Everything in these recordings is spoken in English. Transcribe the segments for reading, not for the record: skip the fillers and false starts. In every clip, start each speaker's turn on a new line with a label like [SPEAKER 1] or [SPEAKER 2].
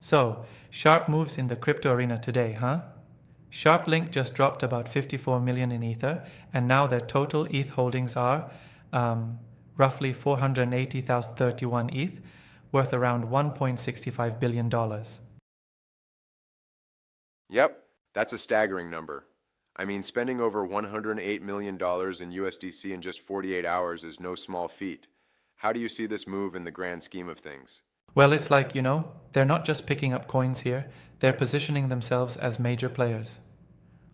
[SPEAKER 1] So, sharp moves in the crypto arena today, huh? SharpLink just dropped about 54 million in Ether, and now their total ETH holdings are roughly 480,031 ETH, worth around $1.65 billion.
[SPEAKER 2] Yep, that's a staggering number. I mean, spending over $108 million in USDC in just 48 hours is no small feat. How do you see this move in the grand scheme of things?
[SPEAKER 1] Well, it's like, they're not just picking up coins here, they're positioning themselves as major players.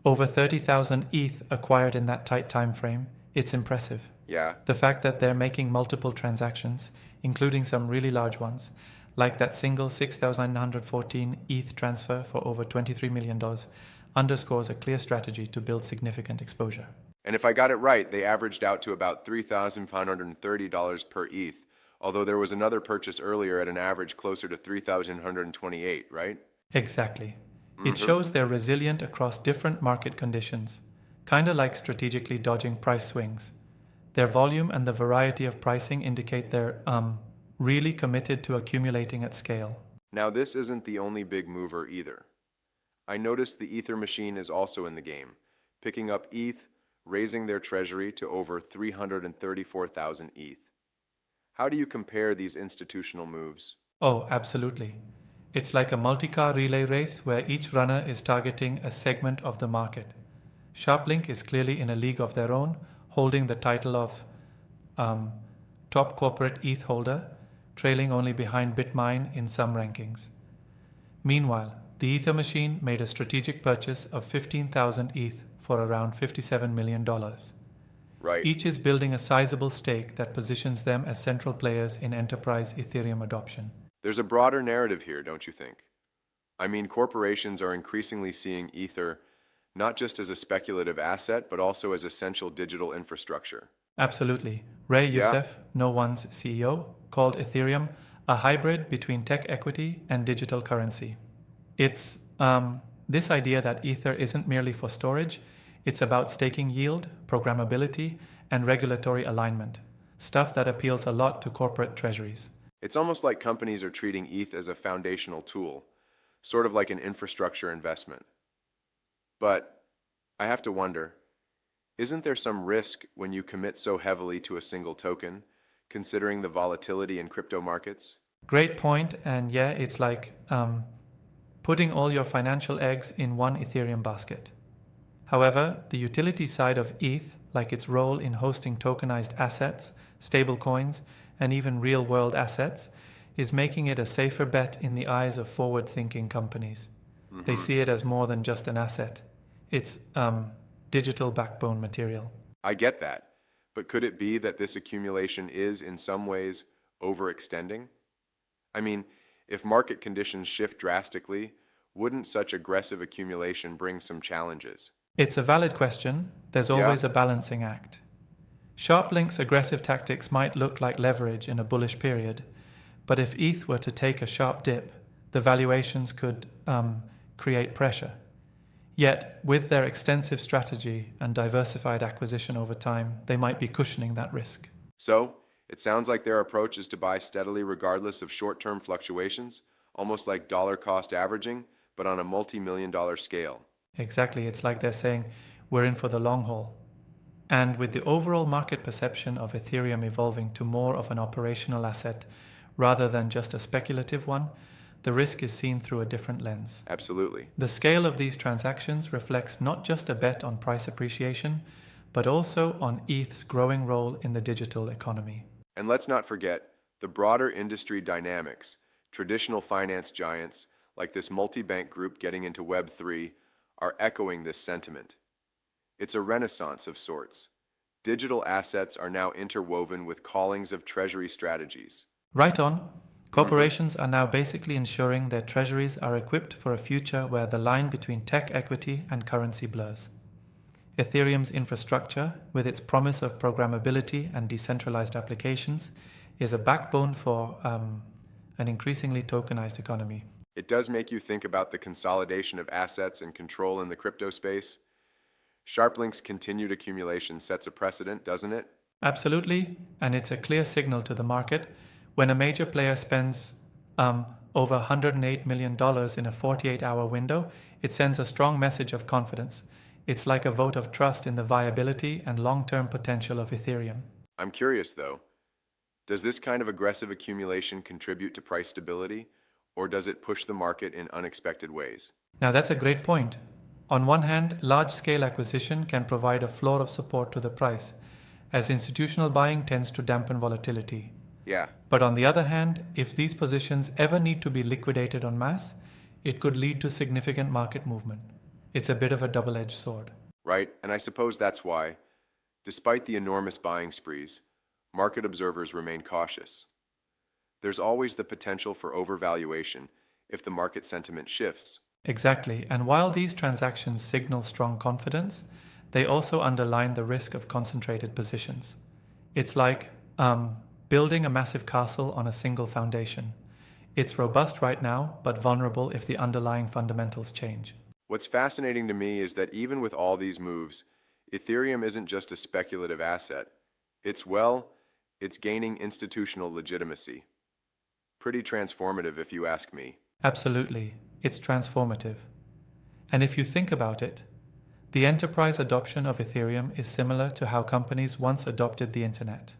[SPEAKER 1] Over 30,000 ETH acquired in that tight time frame. It's impressive.
[SPEAKER 2] Yeah,
[SPEAKER 1] The fact that they're making multiple transactions, including some really large ones, like that single 6,914 ETH transfer for over $23 million, underscores a clear strategy to build significant exposure.
[SPEAKER 2] and if I got it right, they averaged out to about $3,530 per ETH, although there was another purchase earlier at an average closer to 3,128, right?
[SPEAKER 1] Exactly. It shows they're resilient across different market conditions, kinda like strategically dodging price swings. Their volume and the variety of pricing indicate they're really committed to accumulating at scale.
[SPEAKER 2] Now, this isn't the only big mover either. I noticed the Ether machine is also in the game, picking up ETH, raising their treasury to over 334,000 ETH. How do you compare these institutional moves?
[SPEAKER 1] Oh, absolutely. It's like a multi-car relay race where each runner is targeting a segment of the market. SharpLink is clearly in a league of their own, holding the title of top corporate ETH holder, trailing only behind Bitmine in some rankings. Meanwhile, the Ether machine made a strategic purchase of 15,000 ETH for around $57 million.
[SPEAKER 2] Right.
[SPEAKER 1] Each is building a sizable stake that positions them as central players in enterprise Ethereum adoption.
[SPEAKER 2] There's a broader narrative here, don't you think? I mean, corporations are increasingly seeing Ether not just as a speculative asset, but also as essential digital infrastructure.
[SPEAKER 1] Absolutely. Ray
[SPEAKER 2] Yeah?
[SPEAKER 1] Youssef, No One's CEO, called Ethereum a hybrid between tech equity and digital currency. It's this idea that Ether isn't merely for storage, it's about staking yield, programmability, and regulatory alignment, stuff that appeals a lot to corporate treasuries.
[SPEAKER 2] It's almost like companies are treating ETH as a foundational tool, sort of like an infrastructure investment. But I have to wonder, isn't there some risk when you commit so heavily to a single token, considering the volatility in crypto markets?
[SPEAKER 1] Great point, and yeah, it's like putting all your financial eggs in one Ethereum basket. However, the utility side of ETH, like its role in hosting tokenized assets, stablecoins, and even real-world assets, is making it a safer bet in the eyes of forward-thinking companies. They see it as more than just an asset. It's digital backbone material.
[SPEAKER 2] I get that, but could it be that this accumulation is, in some ways, overextending? I mean, if market conditions shift drastically, wouldn't such aggressive accumulation bring some challenges?
[SPEAKER 1] It's a valid question. There's
[SPEAKER 2] Yeah?
[SPEAKER 1] always a balancing act. SharpLink's aggressive tactics might look like leverage in a bullish period, but if ETH were to take a sharp dip, the valuations could create pressure. Yet, with their extensive strategy and diversified acquisition over time, they might be cushioning that risk.
[SPEAKER 2] So, it sounds like their approach is to buy steadily regardless of short-term fluctuations, almost like dollar cost averaging, but on a multi-million dollar scale.
[SPEAKER 1] Exactly, it's like they're saying, we're in for the long haul. And with the overall market perception of Ethereum evolving to more of an operational asset rather than just a speculative one, the risk is seen through a different lens.
[SPEAKER 2] Absolutely.
[SPEAKER 1] The scale of these transactions reflects not just a bet on price appreciation, but also on ETH's growing role in the digital economy.
[SPEAKER 2] And let's not forget the broader industry dynamics. Traditional finance giants, like this multi-bank group getting into Web3, are echoing this sentiment. It's a renaissance of sorts. Digital assets are now interwoven with callings of treasury strategies.
[SPEAKER 1] Right on. Corporations are now basically ensuring their treasuries are equipped for a future where the line between tech equity and currency blurs. Ethereum's infrastructure, with its promise of programmability and decentralized applications, is a backbone for an increasingly tokenized economy.
[SPEAKER 2] It does make you think about the consolidation of assets and control in the crypto space. SharpLink's continued accumulation sets a precedent, doesn't it?
[SPEAKER 1] Absolutely, and it's a clear signal to the market when a major player spends over $108 million in a 48-hour window, it sends a strong message of confidence. It's like a vote of trust in the viability and long-term potential of Ethereum.
[SPEAKER 2] I'm curious though, does this kind of aggressive accumulation contribute to price stability, or does it push the market in unexpected ways?
[SPEAKER 1] Now that's a great point. On one hand, large-scale acquisition can provide a floor of support to the price, as institutional buying tends to dampen volatility.
[SPEAKER 2] Yeah,
[SPEAKER 1] But on the other hand, if these positions ever need to be liquidated en masse, it could lead to significant market movement. It's a bit of a double-edged sword.
[SPEAKER 2] right, and I suppose that's why, despite the enormous buying sprees, market observers remain cautious. There's always the potential for overvaluation if the market sentiment shifts.
[SPEAKER 1] Exactly, and while these transactions signal strong confidence, they also underline the risk of concentrated positions. It's like building a massive castle on a single foundation. It's robust right now, but vulnerable if the underlying fundamentals change.
[SPEAKER 2] What's fascinating to me is that even with all these moves, Ethereum isn't just a speculative asset. It's gaining institutional legitimacy. Pretty transformative if you ask me.
[SPEAKER 1] Absolutely, it's transformative. And if you think about it, the enterprise adoption of Ethereum is similar to how companies once adopted the internet.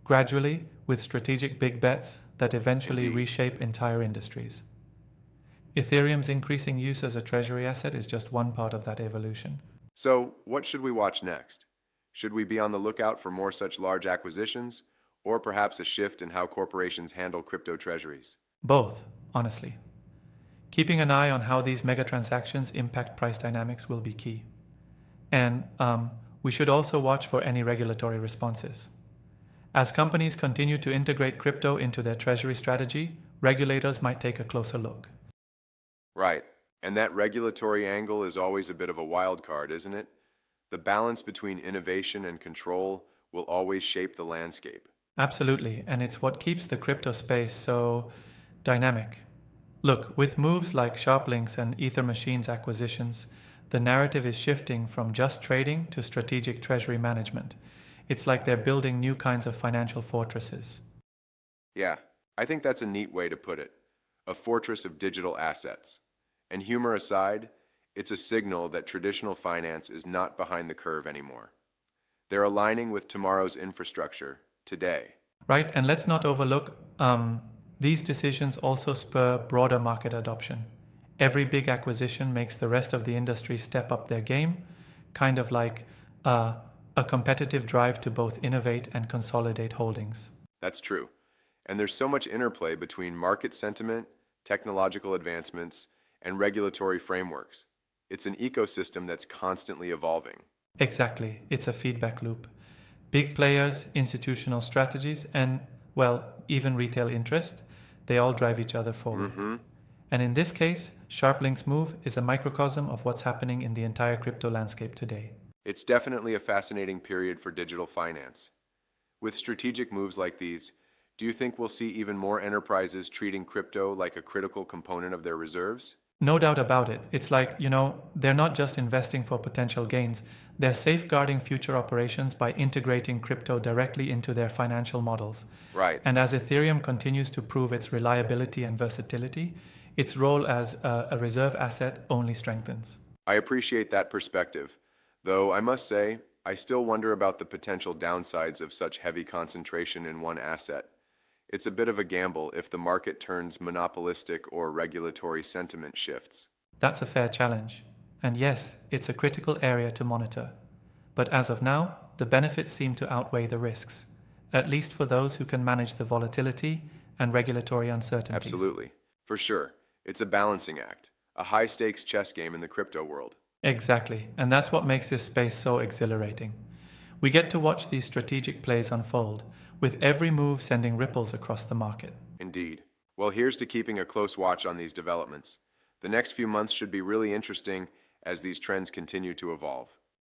[SPEAKER 1] Gradually, with strategic big bets that eventually
[SPEAKER 2] Indeed.
[SPEAKER 1] reshape entire industries. Ethereum's increasing use as a treasury asset is just one part of that evolution.
[SPEAKER 2] So, what should we watch next? Should we be on the lookout for more such large acquisitions, or perhaps a shift in how corporations handle crypto treasuries?
[SPEAKER 1] Both, honestly. Keeping an eye on how these mega transactions impact price dynamics will be key. And we should also watch for any regulatory responses. As companies continue to integrate crypto into their treasury strategy, regulators might take a closer look.
[SPEAKER 2] Right, and that regulatory angle is always a bit of a wild card, isn't it? The balance between innovation and control will always shape the landscape.
[SPEAKER 1] Absolutely, and it's what keeps the crypto space so dynamic. Look, with moves like SharpLink's and Ether Machines acquisitions, the narrative is shifting from just trading to strategic treasury management. It's like they're building new kinds of financial fortresses.
[SPEAKER 2] Yeah, I think that's a neat way to put it. A fortress of digital assets. And humor aside, it's a signal that traditional finance is not behind the curve anymore. They're aligning with tomorrow's infrastructure, today.
[SPEAKER 1] Right, and let's not overlook these decisions also spur broader market adoption. Every big acquisition makes the rest of the industry step up their game, kind of like a competitive drive to both innovate and consolidate holdings.
[SPEAKER 2] That's true. And there's so much interplay between market sentiment, technological advancements, and regulatory frameworks. It's an ecosystem that's constantly evolving.
[SPEAKER 1] Exactly, it's a feedback loop. Big players, institutional strategies, and, well, even retail interest, they all drive each other forward. And in this case, SharpLink's move is a microcosm of what's happening in the entire crypto landscape today.
[SPEAKER 2] It's definitely a fascinating period for digital finance. With strategic moves like these, do you think we'll see even more enterprises treating crypto like a critical component of their reserves?
[SPEAKER 1] No doubt about it. It's like, they're not just investing for potential gains, they're safeguarding future operations by integrating crypto directly into their financial models.
[SPEAKER 2] Right.
[SPEAKER 1] And as Ethereum continues to prove its reliability and versatility, its role as a reserve asset only strengthens.
[SPEAKER 2] I appreciate that perspective, though I must say, I still wonder about the potential downsides of such heavy concentration in one asset. It's a bit of a gamble if the market turns monopolistic or regulatory sentiment shifts.
[SPEAKER 1] That's a fair challenge. And yes, it's a critical area to monitor. But as of now, the benefits seem to outweigh the risks, at least for those who can manage the volatility and regulatory uncertainties.
[SPEAKER 2] Absolutely. For sure. It's a balancing act, a high-stakes chess game in the crypto world.
[SPEAKER 1] Exactly, and that's what makes this space so exhilarating. We get to watch these strategic plays unfold, with every move sending ripples across the market.
[SPEAKER 2] Indeed. Well, here's to keeping a close watch on these developments. The next few months should be really interesting as these trends continue to evolve.